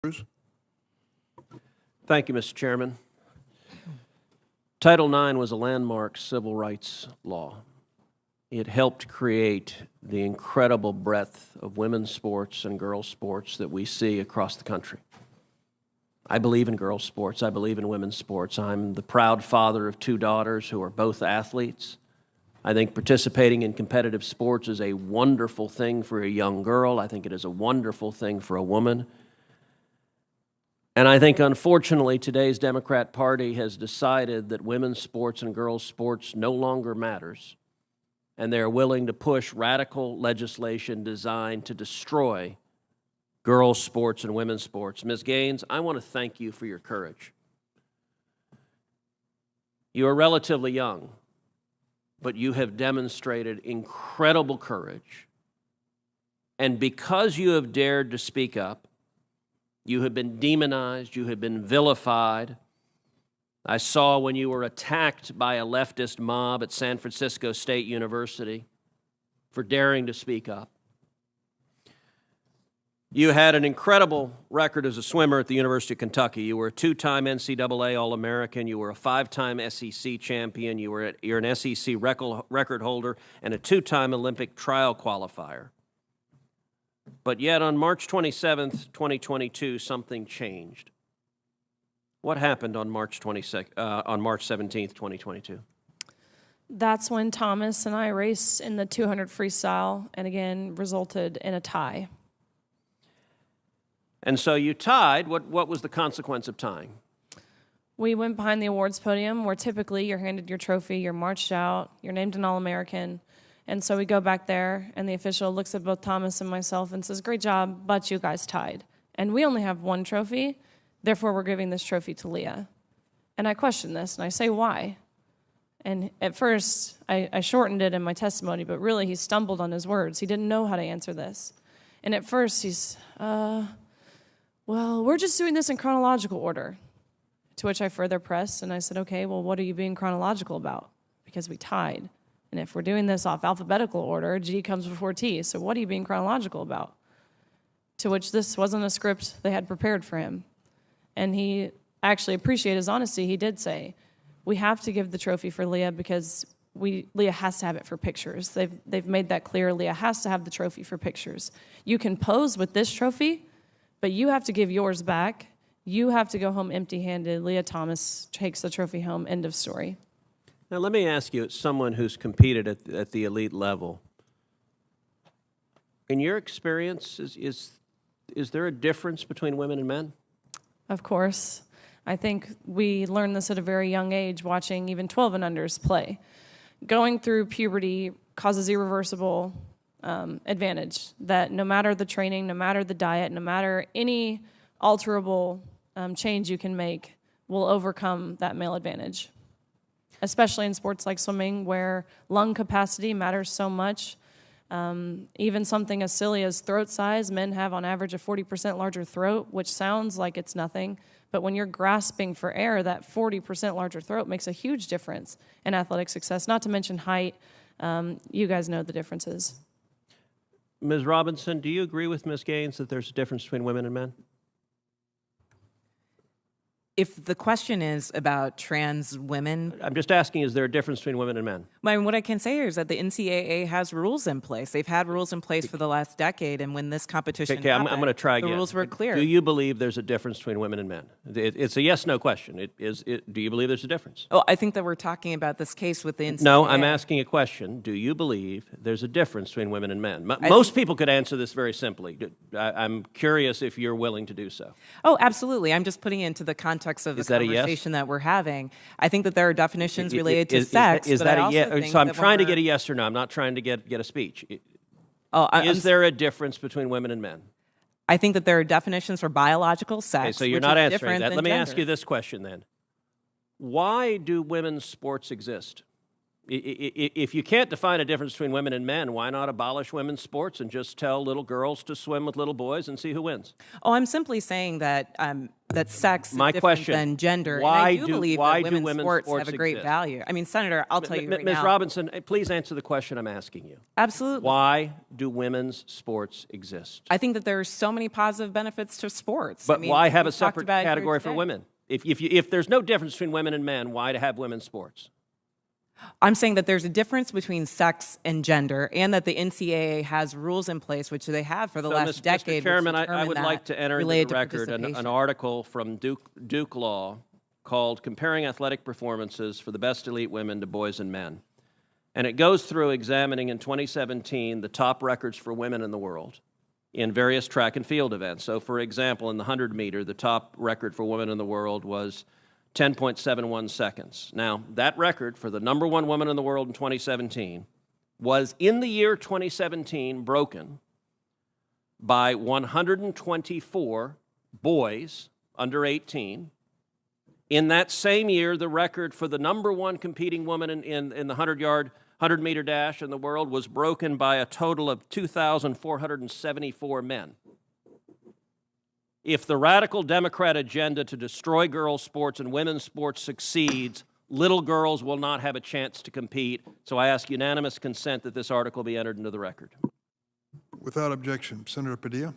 Cruz. Thank you, Mr. Chairman. Title IX was a landmark civil rights law. It helped create the incredible breadth of women's sports and girls' sports that we see across the country. I believe in girls' sports. I believe in women's sports. I'm the proud father of two daughters who are both athletes. I think participating in competitive sports is a wonderful thing for a young girl. I think it is a wonderful thing for a woman. And I think, unfortunately, today's Democrat Party has decided that women's sports and girls' sports no longer matters, and they're willing to push radical legislation designed to destroy girls' sports and women's sports. Ms. Gaines, I want to thank you for your courage. You are relatively young, but you have demonstrated incredible courage. And because you have dared to speak up, you have been demonized, you have been vilified. I saw when you were attacked by a leftist mob at San Francisco State University for daring to speak up. You had an incredible record as a swimmer at the University of Kentucky. You were a two-time NCAA All-American. You were a five-time SEC champion. You're an SEC record holder and a two-time Olympic trial qualifier. But yet on March 27th, 2022, something changed. What happened on March 17th, 2022? That's when Thomas and I raced in the 200 freestyle and again resulted in a tie. And so you tied. What was the consequence of tying? We went behind the awards podium where typically you're handed your trophy, you're marched out, you're named an All-American. And so we go back there, and the official looks at both Thomas and myself and says, "Great job, but you guys tied. And we only have one trophy, therefore we're giving this trophy to Leah." And I question this, and I say, "Why?" And at first, I shortened it in my testimony, but really he stumbled on his words. He didn't know how to answer this. And at first he's, well, we're just doing this in chronological order. To which I further pressed, and I said, "Okay, well, what are you being chronological about? Because we tied. And if we're doing this off alphabetical order, G comes before T, so what are you being chronological about?" To which this wasn't a script they had prepared for him. And he actually appreciated his honesty. He did say, "We have to give the trophy for Leah because Leah has to have it for pictures." They've made that clear. Leah has to have the trophy for pictures. You can pose with this trophy, but you have to give yours back. You have to go home empty-handed. Leah Thomas takes the trophy home, end of story. Now, let me ask you, as someone who's competed at the elite level, in your experience, is there a difference between women and men? Of course. I think we learned this at a very young age, watching even 12 and unders play. Going through puberty causes irreversible advantage, that no matter the training, no matter the diet, no matter any alterable change you can make, will overcome that male advantage. Especially in sports like swimming, where lung capacity matters so much. Even something as silly as throat size, men have on average a 40% larger throat, which sounds like it's nothing, but when you're grasping for air, that 40% larger throat makes a huge difference in athletic success, not to mention height. You guys know the differences. Ms. Robinson, do you agree with Ms. Gaines that there's a difference between women and men? If the question is about trans women... I'm just asking, is there a difference between women and men? What I can say is that the NCAA has rules in place. They've had rules in place for the last decade, and when this competition happened, I'm going to try again. The rules were clear. Do you believe there's a difference between women and men? It's a yes-no question. Do you believe there's a difference? Oh, I think that we're talking about this case with the NCAA. No, I'm asking a question. Do you believe there's a difference between women and men? Most people could answer this very simply. I'm curious if you're willing to do so. Oh, absolutely. I'm just putting it into the context of the conversation that we're having. I think that there are definitions related to sex. Is that a yes? So I'm trying to get a yes or no. I'm not trying to get a speech. Is there a difference between women and men? I think that there are definitions for biological sex. Okay, so you're not answering that. Let me ask you this question then. Why do women's sports exist? If you can't define a difference between women and men, why not abolish women's sports and just tell little girls to swim with little boys and see who wins? Oh, I'm simply saying that that sex is My different question, than gender. why and I do believe that women's sports have a great exist? value. I mean, Senator, I'll tell you right Ms. now. Robinson, please answer the question I'm asking you. Absolutely. Why do women's sports exist? I think that there are so many positive benefits to sports. But I mean, why have a we've talked separate about it here category for today. women? If there's no difference between women and men, why to have women's sports? I'm saying that there's a difference between sex and gender, and that the NCAA has rules in place, which they have for the last decade. Mr. Chairman, which I would determine like that to enter into related the to record an participation. article from Duke Law called Comparing Athletic Performances for the Best Elite Women to Boys and Men. And it goes through examining in 2017 the top records for women in the world in various track and field events. So, for example, in the 100 meter, the top record for women in the world was 10.71 seconds. Now, that record for the number one woman in the world in 2017 was, in the year 2017, broken by 124 boys under 18. In that same year, the record for the number one competing woman in the 100-meter dash in the world was broken by a total of 2,474 men. If the radical Democrat agenda to destroy girls' sports and women's sports succeeds, little girls will not have a chance to compete. So I ask unanimous consent that this article be entered into the record. Without objection. Senator Padilla.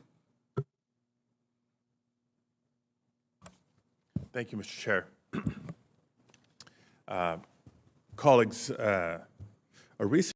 Thank you, Mr. Chair. Colleagues, a recent